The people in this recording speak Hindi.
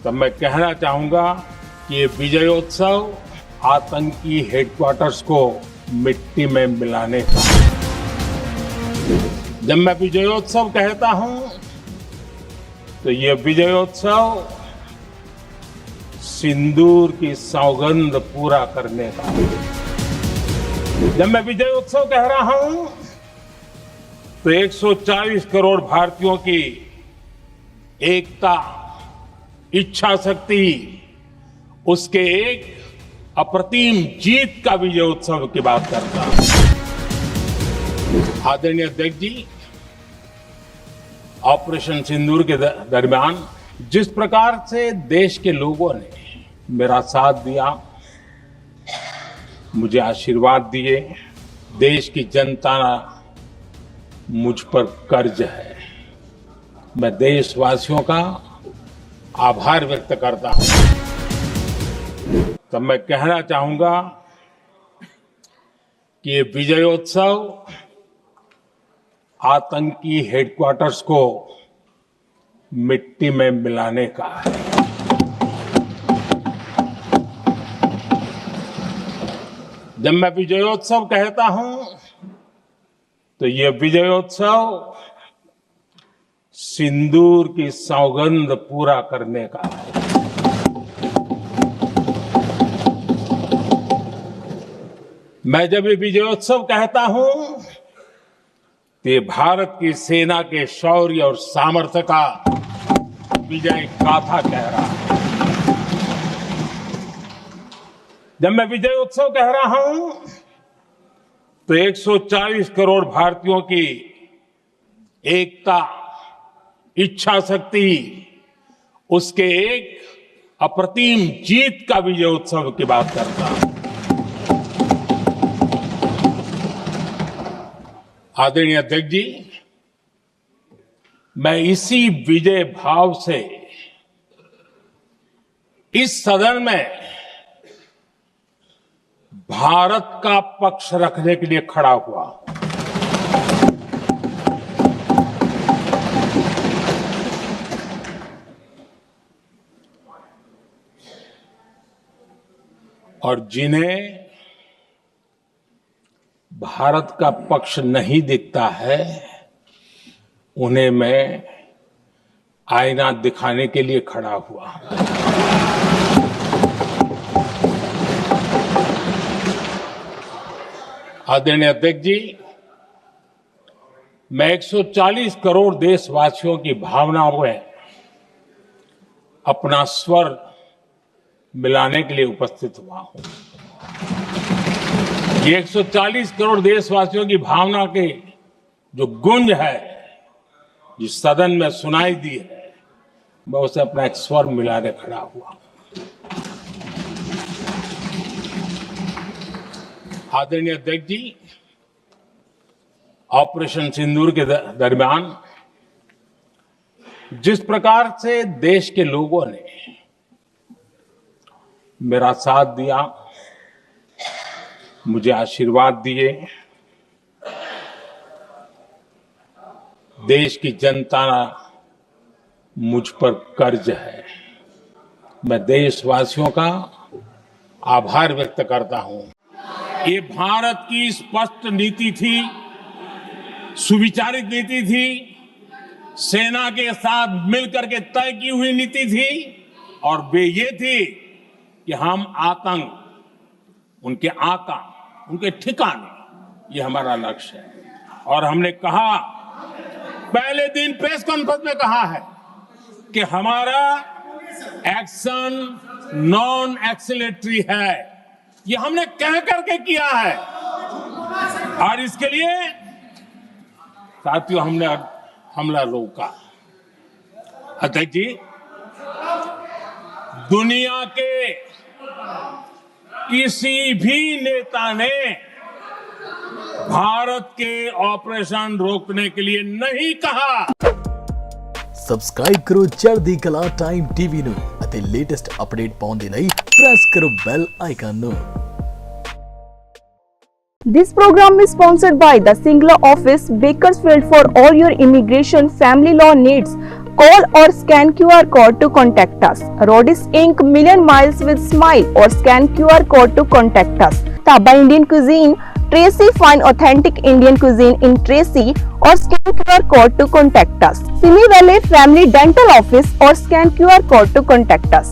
तब मैं कहना चाहूंगा कि ये विजयोत्सव आतंकी हेडक्वार्टर्स को मिट्टी में मिलाने का। जब मैं विजयोत्सव कहता हूं तो ये विजयोत्सव सिंदूर की सौगंध पूरा करने का। जब मैं विजयोत्सव कह रहा हूं तो 140 करोड़ भारतीयों की एकता, इच्छा शक्ति, उसके एक अप्रतिम जीत का विजयोत्सव की बात करता हूं। आदरणीय अध्यक्ष जी, ऑपरेशन सिंदूर के दरमियान जिस प्रकार से देश के लोगों ने मेरा साथ दिया, मुझे आशीर्वाद दिए, देश की जनता मुझ पर कर्ज है। मैं देशवासियों का आभार व्यक्त करता हूं। तब मैं कहना चाहूंगा कि ये विजयोत्सव आतंकी हेडक्वार्टर्स को मिट्टी में मिलाने का है। जब मैं विजयोत्सव कहता हूं तो ये विजयोत्सव सिंदूर की सौगंध पूरा करने का है। मैं जब ये विजयोत्सव कहता हूं तो ये भारत की सेना के शौर्य और सामर्थ्य का विजय गाथा कह रहा है। जब मैं विजयोत्सव कह रहा हूं तो 140 करोड़ भारतीयों की एकता, इच्छा शक्ति, उसके एक अप्रतिम जीत का विजयोत्सव की बात करता हूं। आदरणीय अध्यक्ष जी, मैं इसी विजय भाव से इस सदन में भारत का पक्ष रखने के लिए खड़ा हुआ। और जिन्हें भारत का पक्ष नहीं दिखता है, उन्हें मैं आईना दिखाने के लिए खड़ा हुआ। आदरणीय अध्यक्ष जी, मैं 140 करोड़ देशवासियों की भावनाओं में अपना स्वर मिलाने के लिए उपस्थित हुआ हूं। ये 140 करोड़ देशवासियों की भावना के जो गूंज है, जिस सदन में सुनाई दी है, मैं उसे अपना एक स्वर मिलाने खड़ा हुआ। आदरणीय अध्यक्ष जी, ऑपरेशन सिंदूर के दरमियान जिस प्रकार से देश के लोगों ने मेरा साथ दिया, मुझे आशीर्वाद दिए, देश की जनता मुझ पर कर्ज है। मैं देशवासियों का आभार व्यक्त करता हूं। ये भारत की स्पष्ट नीति थी, सुविचारित नीति थी, सेना के साथ मिलकर के तय की हुई नीति थी, और वे ये थी कि हम आतंक, उनके आका, उनके ठिकाने, ये हमारा लक्ष्य है। और हमने कहा, पहले दिन प्रेस कॉन्फ्रेंस में कहा है कि हमारा एक्शन नॉन एक्सीलरेटरी है। ये हमने कह करके किया है, और इसके लिए साथियों हमने हमला रोका। अध्यक्ष जी, दुनिया के किसी भी नेता ने भारत के ऑपरेशन रोकने के लिए नहीं कहा। ਸਬਸਕ੍ਰਾਈਬ ਕਰੋ ਚੜ੍ਹਦੀ ਕਲਾ ਟਾਈਮ ਟੀਵੀ ਨੂੰ ਅਤੇ ਲੇਟੈਸਟ ਅਪਡੇਟ ਪਾਉਣ ਦੇ ਲਈ ਪ੍ਰੈਸ ਕਰੋ ਬੈਲ ਆਈਕਨ ਨੂੰ। This program is sponsored by the Singla Office, Bakersfield, for all your immigration family law needs. Call or scan QR code to contact us. Rhodis Inc. Million Miles with Smile or scan QR code to contact us. Dhaba Indian Cuisine, Tracy find authentic Indian cuisine in Tracy or scan QR code to contact us. Simi Valley Family Dental Office or scan QR code to contact us.